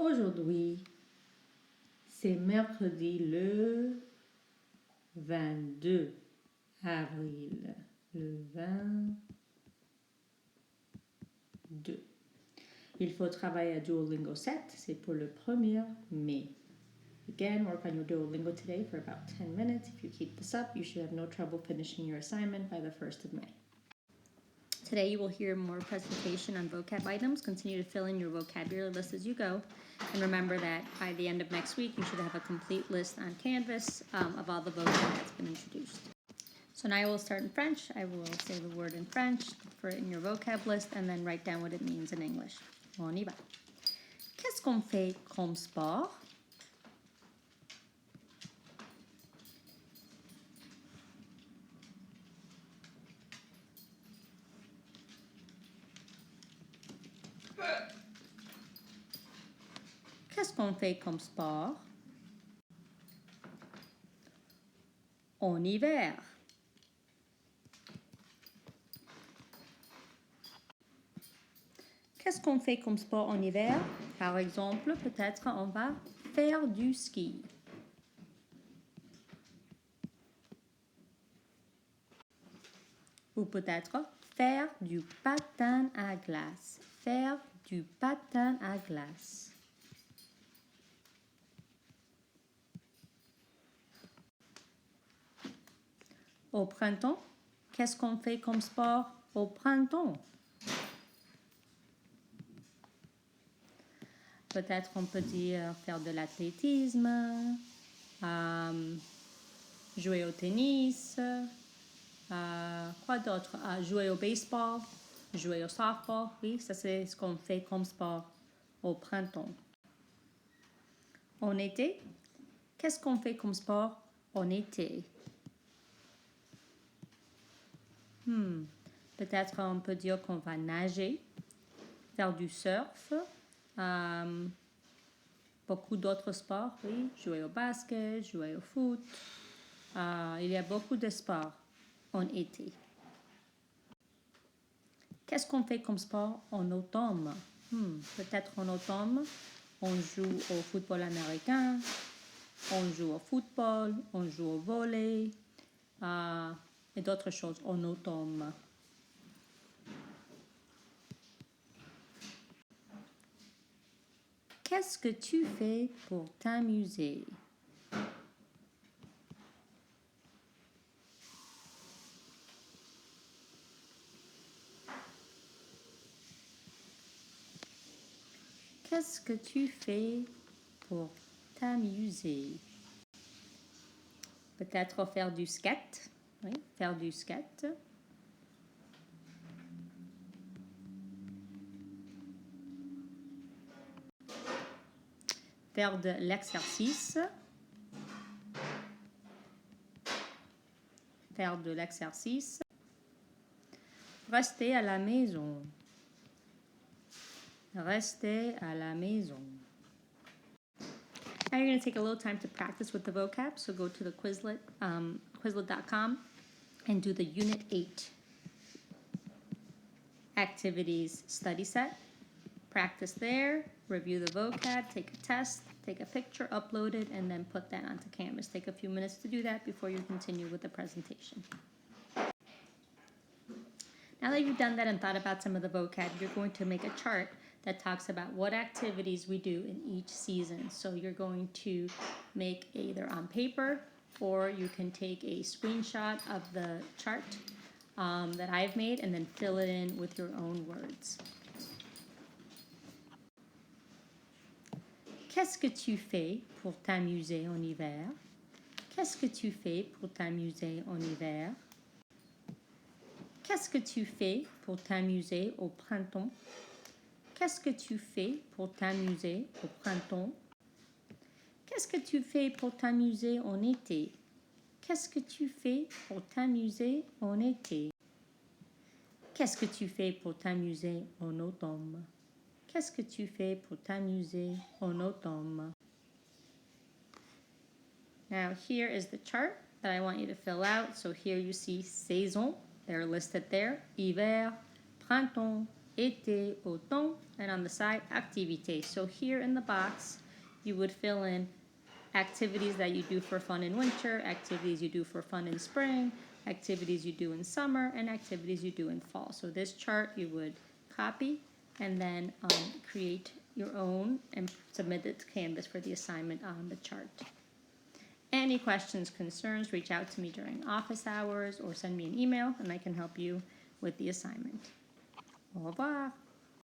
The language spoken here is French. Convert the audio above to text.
Aujourd'hui, c'est mercredi le 22 avril. Le 22. Il faut travailler à Duolingo 7, c'est pour le 1er mai. Again, work on your Duolingo today for about 10 minutes. If you keep this up, you should have no trouble finishing your assignment by the 1st of May. Today you will hear more presentation on vocab items. Continue to fill in your vocabulary list as you go. And remember that by the end of next week, you should have a complete list on Canvas of all the vocab that's been introduced. So now I will start in French. I will say the word in French for in your vocab list and then write down what it means in English. On y va. Qu'est-ce qu'on fait comme sport? Qu'est-ce qu'on fait comme sport? En hiver. Qu'est-ce qu'on fait comme sport en hiver? Par exemple, peut-être on va faire du ski. Ou peut-être faire du patin à glace. Faire du patin à glace. Au printemps, qu'est-ce qu'on fait comme sport au printemps? Peut-être on peut dire faire de l'athlétisme, jouer au tennis, quoi d'autre? Jouer au baseball, jouer au softball. Oui, ça c'est ce qu'on fait comme sport au printemps. En été, qu'est-ce qu'on fait comme sport en été? Peut-être on peut dire qu'on va nager, faire du surf, beaucoup d'autres sports, oui, jouer au basket, jouer au foot. Il y a beaucoup de sports en été. Qu'est-ce qu'on fait comme sport en automne? Peut-être en automne, on joue au football américain, on joue au football, on joue au volley, et d'autres choses en automne. Qu'est-ce que tu fais pour t'amuser? Qu'est-ce que tu fais pour t'amuser? Peut-être faire du skate. Oui, faire du skate. Faire de l'exercice. Faire de l'exercice. Rester à la maison. Rester à la maison. Now you're going to take a little time to practice with the vocab. So go to the Quizlet, Quizlet.com and do the Unit 8 activities study set. Practice there, review the vocab, take a test, take a picture, upload it, and then put that onto Canvas. Take a few minutes to do that before you continue with the presentation. Now that you've done that and thought about some of the vocab, you're going to make a chart that talks about what activities we do in each season. So you're going to make either on paper or you can take a screenshot of the chart that I've made and then fill it in with your own words. Qu'est-ce que tu fais pour t'amuser en hiver? Qu'est-ce que tu fais pour t'amuser en hiver? Qu'est-ce que tu fais pour t'amuser au printemps? Qu'est-ce que tu fais pour t'amuser au printemps? Qu'est-ce que tu fais pour t'amuser en été? Qu'est-ce que tu fais pour t'amuser en été? Qu'est-ce que tu fais pour t'amuser en automne? Qu'est-ce que tu fais pour t'amuser en automne? Now here is the chart that I want you to fill out. So here you see saison. They're listed there. Hiver, printemps, été, automne, and on the side, activité. So here in the box, you would fill in activities that you do for fun in winter, activities you do for fun in spring, activities you do in summer, and activities you do in fall. So this chart you would copy and then create your own and submit it to Canvas for the assignment on the chart. Any questions, concerns, reach out to me during office hours or send me an email and I can help you with the assignment. Au revoir.